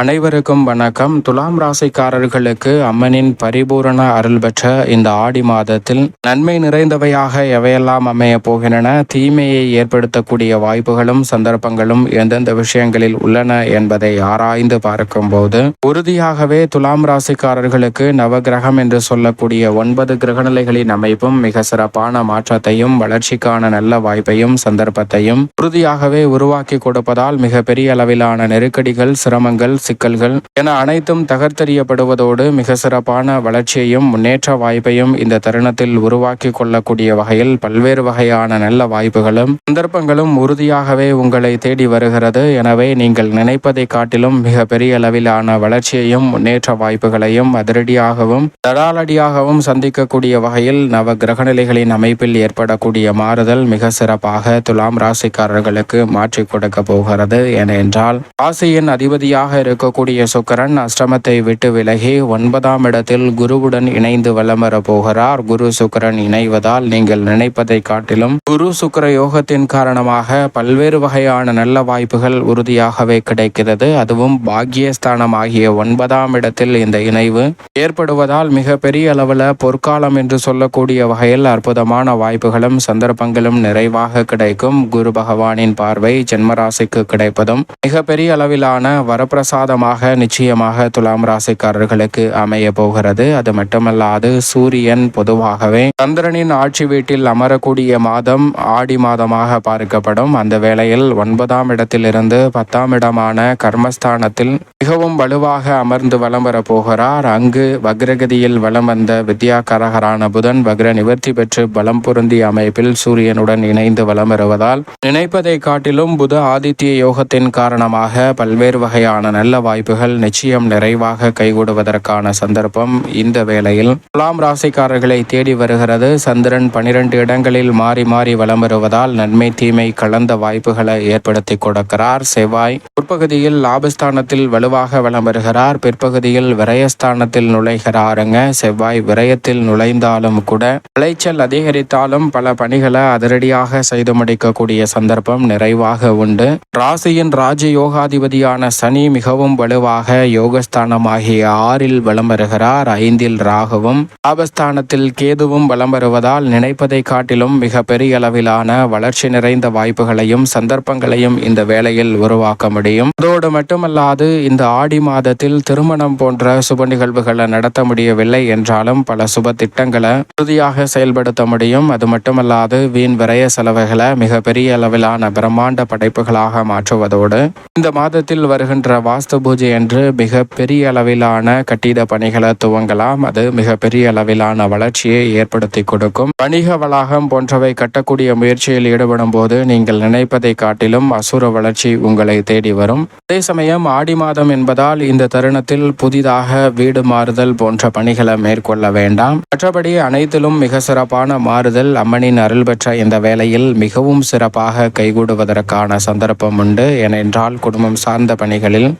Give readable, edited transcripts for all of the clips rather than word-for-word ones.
அனைவருக்கும் வணக்கம். துலாம் ராசிக்காரர்களுக்கு அம்மனின் பரிபூரண அருள் பெற்ற இந்த ஆடி மாதத்தில் நன்மை நிறைந்தவையாக எவையெல்லாம் அமைய போகின்றன, தீமையை ஏற்படுத்தக்கூடிய வாய்ப்புகளும் சந்தர்ப்பங்களும் எந்தெந்த விஷயங்களில் உள்ளன என்பதை ஆராய்ந்து பார்க்கும்போது உறுதியாகவே துலாம் ராசிக்காரர்களுக்கு நவகிரகம் என்று சொல்லக்கூடிய 9 கிரகநிலைகளின் அமைப்பும் மிக சிறப்பான மாற்றத்தையும் வளர்ச்சிக்கான நல்ல வாய்ப்பையும் சந்தர்ப்பத்தையும் உறுதியாகவே உருவாக்கி கொடுப்பதால் மிகப்பெரிய அளவிலான நெருக்கடிகள், சிரமங்கள், சிக்கல்கள் என அனைத்தும் தகர்த்தெறியப்படுவதோடு மிக சிறப்பான வளர்ச்சியையும் முன்னேற்ற வாய்ப்பையும் இந்த தருணத்தில் உருவாக்கி கொள்ளக்கூடிய வகையில் பல்வேறு வகையான நல்ல வாய்ப்புகளும் சந்தர்ப்பங்களும் உறுதியாகவே உங்களை தேடி வருகிறது. எனவே நீங்கள் நினைப்பதை காட்டிலும் மிக பெரிய அளவிலான வளர்ச்சியையும் முன்னேற்ற வாய்ப்புகளையும் அதிரடியாகவும் தடாலடியாகவும் சந்திக்கக்கூடிய வகையில் நவ கிரகநிலைகளின் அமைப்பில் ஏற்படக்கூடிய மாறுதல் மிக சிறப்பாக துலாம் ராசிக்காரர்களுக்கு மாற்றிக் கொடுக்க போகிறது. ஏனென்றால் ராசியின் அதிபதியாக இருக்கக்கூடிய சுக்கிரன் அஷ்டமத்தை விட்டு விலகி 9ஆம் இடத்தில் குருவுடன் இணைந்து வலம் வர போகிறார். குரு சுக்கிரன் இணைவதால் நீங்கள் நினைப்பதை காட்டிலும் குரு சுக்கிர யோகத்தின் காரணமாக பல்வேறு வகையான நல்ல வாய்ப்புகள் உறுதியாகவே கிடைக்கிறது. அதுவும் பாக்கியஸ்தானம் ஆகிய 9ஆம் இடத்தில் இந்த இணைவு ஏற்படுவதால் மிக பெரிய அளவில் பொற்காலம் என்று சொல்லக்கூடிய வகையில் அற்புதமான வாய்ப்புகளும் சந்தர்ப்பங்களும் நிறைவாக கிடைக்கும். குரு பகவானின் பார்வை ஜென்மராசிக்கு கிடைப்பதும் மிக பெரிய அளவிலான வரப்பிரசாதமாக நிச்சயமாக துலாம் ராசிக்காரர்களுக்கு அமைய போகிறது. அது மட்டுமல்லாது சூரியன் பொதுவாகவே சந்திரனின் ஆட்சி வீட்டில் அமரக்கூடிய மாதம் ஆடி மாதமாக பார்க்கப்படும். அந்த வேளையில் 9ஆம் இடத்திலிருந்து 10ஆம் இடமான கர்மஸ்தானத்தில் மிகவும் வலுவாக அமர்ந்து வலம் வர போகிறார். அங்கு வக்ரகதியில் வலம் வந்த வித்யாகாரகரான புதன் வக்ர நிவர்த்தி பெற்று பலம் பொருந்திய அமைப்பில் சூரியனுடன் இணைந்து வலம் வருவதால் நினைப்பதை காட்டிலும் புத ஆதித்ய யோகத்தின் காரணமாக பல்வேறு வகையான நல்ல வாய்ப்புகள் நிச்சயம் நிறைவாக கைகூடுவதற்கான சந்தர்ப்பம் இந்த வேளையில் துலாம் ராசிக்காரர்களை தேடி வருகிறது. சந்திரன் 12 இடங்களில் மாறி மாறி வலம் வருவதால் நன்மை தீமை கலந்த வாய்ப்புகளை ஏற்படுத்தி கொடுக்கிறார். செவ்வாய் முற்பகுதியில் லாபஸ்தானத்தில் வலுவாக வலம் வருகிறார். பிற்பகுதியில் விரயஸ்தானத்தில் நுழைகிறாருங்க. செவ்வாய் விரயத்தில் நுழைந்தாலும் கூட விளைச்சல் அதிகரித்தாலும் பல பணிகளை அதிரடியாக செய்து முடிக்கக்கூடிய சந்தர்ப்பம் நிறைவாக உண்டு. ராசியின் ராஜ யோகாதிபதியான சனி மிகவும் வலுவாக யோகஸ்தானம் ஆகிய 6இல் வலம் வருகிறார். 5இல் ராகுவும் லாபஸ்தானத்தில் கேதுவும் வலம் வருவதால் நினைப்பதை காட்டிலும் மிக பெரிய அளவிலான வளர்ச்சி நிறைந்த வாய்ப்புகளையும் சந்தர்ப்பங்களையும் இந்த வேளையில் உருவாக்க முடியும். அதோடு மட்டுமல்லாது இந்த ஆடி மாதத்தில் திருமணம் போன்ற சுப நிகழ்வுகளை நடத்த முடியவில்லை என்றாலும் பல சுப திட்டங்களை உறுதியாக செயல்படுத்த முடியும். அது மட்டுமல்லாது வீண் விரய செலவுகளை மிக பெரிய அளவிலான பிரம்மாண்ட படைப்புகளாக மாற்றுவதோடு இந்த மாதத்தில் வருகின்ற வாஸ்து பூஜை என்று மிக பெரிய அளவிலான கட்டிட பணிகளை துவங்கலாம். அது மிக பெரிய அளவிலான வளர்ச்சியை ஏற்படுத்தி கொடுக்கும். வணிக வளாகம் போன்றவை கட்டக்கூடிய முயற்சியில் ஈடுபடும் போது நீங்கள் நினைப்பதை காட்டிலும் அசுர வளர்ச்சி உங்களை தேடி வரும். அதே சமயம் ஆடி மாதம் என்பதால் இந்த தருணத்தில் புதிதாக வீடு மாறுதல் போன்ற பணிகளை மேற்கொள்ள வேண்டாம். மற்றபடி அனைத்திலும் மிக சிறப்பான மாறுதல் அம்மனின் அருள் பெற்ற இந்த வேளையில் மிகவும் சிறப்பாக கைகூடுவதற்கான சந்தர்ப்பம் உண்டு. ஏனென்றால் குடும்பம் சார்ந்த பணிகளில்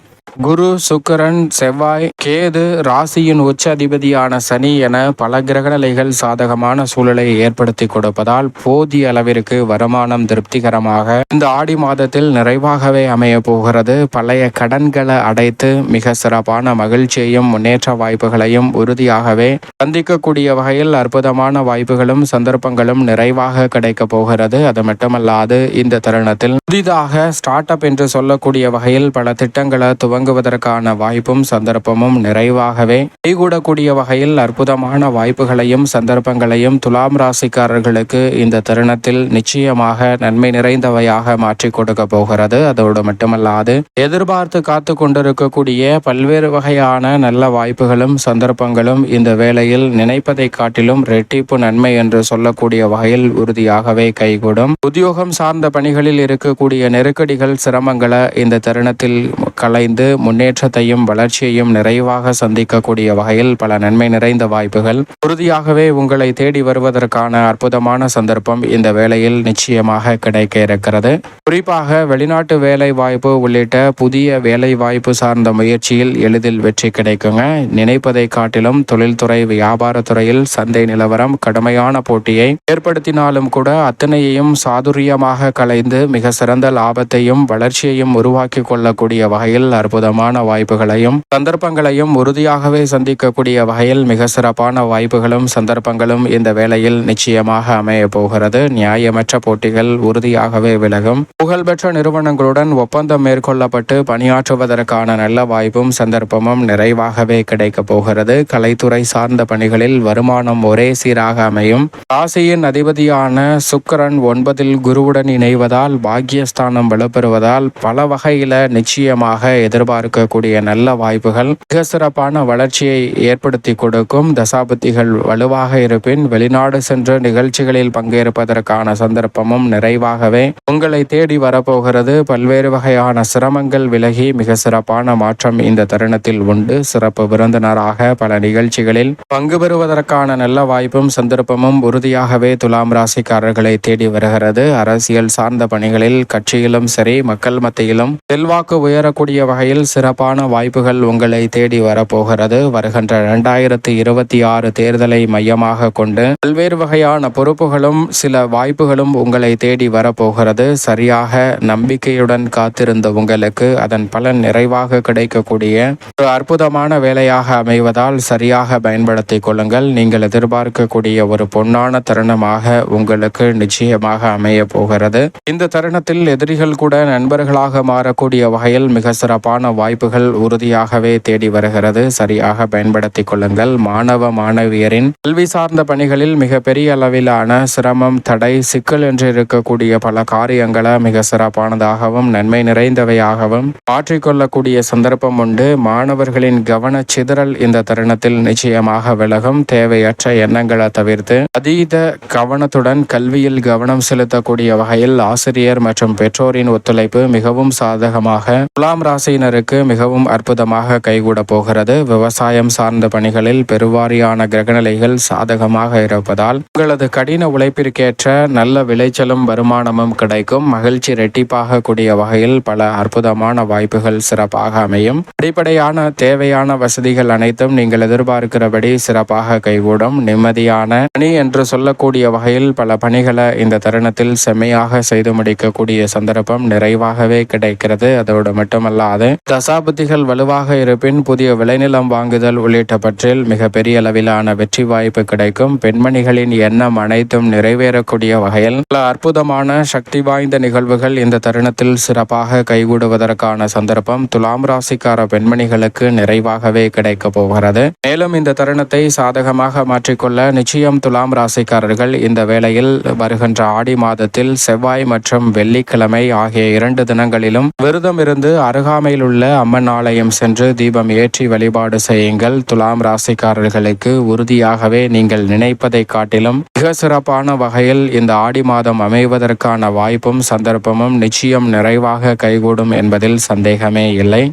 குரு, சுக்கிரன், செவ்வாய், கேது, ராசியின் உச்ச அதிபதியான சனி என பல கிரகநிலைகள் சாதகமான சூழலை ஏற்படுத்தி கொடுப்பதால் போதிய அளவிற்கு வருமானம் திருப்திகரமாக இந்த ஆடி மாதத்தில் நிறைவாகவே அமைய போகிறது. பழைய கடன்களை அடைத்து மிக சிறப்பான மகிழ்ச்சியையும் முன்னேற்ற வாய்ப்புகளையும் உறுதியாகவே சந்திக்கக்கூடிய வகையில் அற்புதமான வாய்ப்புகளும் சந்தர்ப்பங்களும் நிறைவாக கிடைக்க போகிறது. அது மட்டுமல்லாது இந்த தருணத்தில் புதிதாக ஸ்டார்ட் அப் என்று சொல்லக்கூடிய வகையில் பல திட்டங்களை துவங்குவதற்கான வாய்ப்பும் சந்தர்ப்பமும் நிறைவாகவே கைகூடக்கூடிய வகையில் அற்புதமான வாய்ப்புகளையும் சந்தர்ப்பங்களையும் துலாம் ராசிக்காரர்களுக்கு இந்த தருணத்தில் நிச்சயமாக நன்மை நிறைந்தவையாக மாற்றி கொடுக்க போகிறது. அதோடு மட்டுமல்லாது எதிர்பார்த்து காத்து கொண்டிருக்கக்கூடிய பல்வேறு வகையான நல்ல வாய்ப்புகளும் சந்தர்ப்பங்களும் இந்த வேளையில் நினைப்பதை காட்டிலும் ரெட்டிப்பு நன்மை என்று சொல்லக்கூடிய வகையில் உறுதியாகவே கைகூடும். உத்தியோகம் சார்ந்த பணிகளில் இருக்கக்கூடிய நெருக்கடிகள், சிரமங்களை இந்த தருணத்தில் களைந்து முன்னேற்றத்தையும் வளர்ச்சியையும் நிறைவாக சந்திக்கக்கூடிய வகையில் பல நன்மை நிறைந்த வாய்ப்புகள் உறுதியாகவே உங்களை தேடி வருவதற்கான அற்புதமான சந்தர்ப்பம் இந்த வேளையில் நிச்சயமாக கிடைக்க இருக்கிறது. குறிப்பாக வெளிநாட்டு வேலை வாய்ப்பு உள்ளிட்ட புதிய வேலை வாய்ப்பு சார்ந்த முயற்சியில் எளிதில் வெற்றி கிடைக்குங்க. நினைப்பதை காட்டிலும் தொழில்துறை, வியாபாரத்துறையில் சந்தை நிலவரம் கடுமையான போட்டியை ஏற்படுத்தினாலும் கூட அத்தனையையும் சாதுரியமாக களைந்து மிக சிறந்த லாபத்தையும் வளர்ச்சியையும் உருவாக்கி கொள்ளக்கூடிய வகையில் அற்புதமான அற்புதமான வாய்ப்புகளையும் சந்தர்ப்பங்களையும் உறுதியாகவே சந்திக்கக்கூடிய வகையில் மிக சிறப்பான வாய்ப்புகளும் சந்தர்ப்பங்களும் இந்த வேளையில் நிச்சயமாக அமைய போகிறது. நியாயமற்ற போட்டிகள் உறுதியாகவே விலகும். புகழ்பெற்ற நிறுவனங்களுடன் ஒப்பந்தம் மேற்கொள்ளப்பட்டு பணியாற்றுவதற்கான நல்ல வாய்ப்பும் சந்தர்ப்பமும் நிறைவாகவே கிடைக்கப் போகிறது. கலைத்துறை சார்ந்த பணிகளில் வருமானம் ஒரே சீராக அமையும். ராசியின் அதிபதியான சுக்கிரன் 9 குருவுடன் இணைவதால் பாக்கியஸ்தானம் வலுப்பெறுவதால் பல வகையில நிச்சயமாக எதிர்பார்க்கக்கூடிய நல்ல வாய்ப்புகள் மிக சிறப்பான வளர்ச்சியை ஏற்படுத்தி கொடுக்கும். தசாபுத்திகள் வலுவாக இருப்பின் வெளிநாடு சென்று நிகழ்ச்சிகளில் பங்கேற்பதற்கான சந்தர்ப்பமும் நிறைவாகவே உங்களை தேடி வரப்போகிறது. பல்வேறு வகையான சிரமங்கள் விலகி மிக சிறப்பான மாற்றம் இந்த தருணத்தில் உண்டு. சிறப்பு விருந்தினராக பல நிகழ்ச்சிகளில் பங்கு பெறுவதற்கான நல்ல வாய்ப்பும் சந்தர்ப்பமும் உறுதியாகவே துலாம் ராசிக்காரர்களை தேடி வருகிறது. அரசியல் சார்ந்த பணிகளில் கட்சியிலும் சரி மக்கள் மத்தியிலும் செல்வாக்கு உயரக்கூடிய வகையில் சிறப்பான வாய்ப்புகள் உங்களை தேடி வரப்போகிறது. வருகின்ற 2026 தேர்தலை மையமாக கொண்டு பல்வேறு வகையான பொறுப்புகளும் சில வாய்ப்புகளும் உங்களை தேடி வரப்போகிறது. சரியாக நம்பிக்கையுடன் காத்திருந்த உங்களுக்கு அதன் பலன் நிறைவாக கிடைக்கக்கூடிய ஒரு அற்புதமான வேலையாக அமைவதால் சரியாக பயன்படுத்திக் கொள்ளுங்கள். நீங்கள் எதிர்பார்க்கக்கூடிய ஒரு பொன்னான தருணமாக உங்களுக்கு நிச்சயமாக அமைய போகிறது. இந்த தருணத்தில் எதிரிகள் கூட நண்பர்களாக மாறக்கூடிய வகையில் மிக சிறப்பான வாய்ப்புகள் உறுதியாகவே தேடி வருகிறது. சரியாக பயன்படுத்திக் கொள்ளுங்கள். மாணவ மாணவியரின் கல்வி சார்ந்த பணிகளில் மிக பெரிய அளவிலான சிரமம் தடை சிக்கல் என்று இருக்கக்கூடிய பல காரியங்களை மிக சிறப்பானதாகவும் நன்மை நிறைந்தவையாகவும் மாற்றிக்கொள்ளக்கூடிய சந்தர்ப்பம் உண்டு. மாணவர்களின் கவன சிதறல் இந்த தருணத்தில் நிச்சயமாக விலகும். தேவையற்ற எண்ணங்களை தவிர்த்து அதீத கவனத்துடன் கல்வியில் கவனம் செலுத்தக்கூடிய வகையில் ஆசிரியர் மற்றும் பெற்றோரின் ஒத்துழைப்பு மிகவும் சாதகமாக துலாம் ராசியினருக்கு மிகவும் அற்புதமாக கைகூட போகிறது. விவசாயம் சார்ந்த பணிகளில் பெருவாரியான கிரகநிலைகள் சாதகமாக இருப்பதால் உங்களது கடின உழைப்பிற்கேற்ற நல்ல விளைச்சலும் வருமானமும் கிடைக்கும். மகிழ்ச்சி இரட்டிப்பாக கூடிய வகையில் பல அற்புதமான வாய்ப்புகள் சிறப்பாக அமையும். அடிப்படையான தேவையான வசதிகள் அனைத்தும் நீங்கள் எதிர்பார்க்கிறபடி சிறப்பாக கைகூடும். நிம்மதியான பணி என்று சொல்லக்கூடிய வகையில் பல பணிகளை இந்த தருணத்தில் செம்மையாக செய்து முடிக்கக்கூடிய சந்தர்ப்பம் நிறைவாகவே கிடைக்கிறது. அதோடு மட்டுமல்லாது தசாபுத்திகள் வலுவாக இருப்பின் புதிய விளைநிலம் வாங்குதல் உள்ளிட்டவற்றில் மிக பெரிய அளவிலான வெற்றி வாய்ப்பு கிடைக்கும். பெண்மணிகளின் எண்ணம் அனைத்தும் நிறைவேறக்கூடிய வகையில் பல அற்புதமான சக்தி வாய்ந்த நிகழ்வுகள் இந்த தருணத்தில் சிறப்பாக கைகூடுவதற்கான சந்தர்ப்பம் துலாம் ராசிக்கார பெண்மணிகளுக்கு நிறைவாகவே கிடைக்க போகிறது. மேலும் இந்த தருணத்தை சாதகமாக மாற்றிக்கொள்ள நிச்சயம் துலாம் ராசிக்காரர்கள் இந்த வேளையில் வருகின்ற ஆடி மாதத்தில் செவ்வாய் மற்றும் வெள்ளிக்கிழமை ஆகிய 2 தினங்களிலும் விரதம் இருந்து அருகாமையில் உள்ள அம்மன் ஆலயம் சென்று தீபம் ஏற்றி வழிபாடு செய்யுங்கள். துலாம் ராசிக்காரர்களுக்கு உறுதியாகவே நீங்கள் நினைப்பதை காட்டிலும் மிக சிறப்பான வகையில் இந்த ஆடி மாதம் அமைவதற்கான வாய்ப்பும் சந்தர்ப்பமும் நிச்சயம் நிறைவாக கைகூடும் என்பதில் சந்தேகமே இல்லை.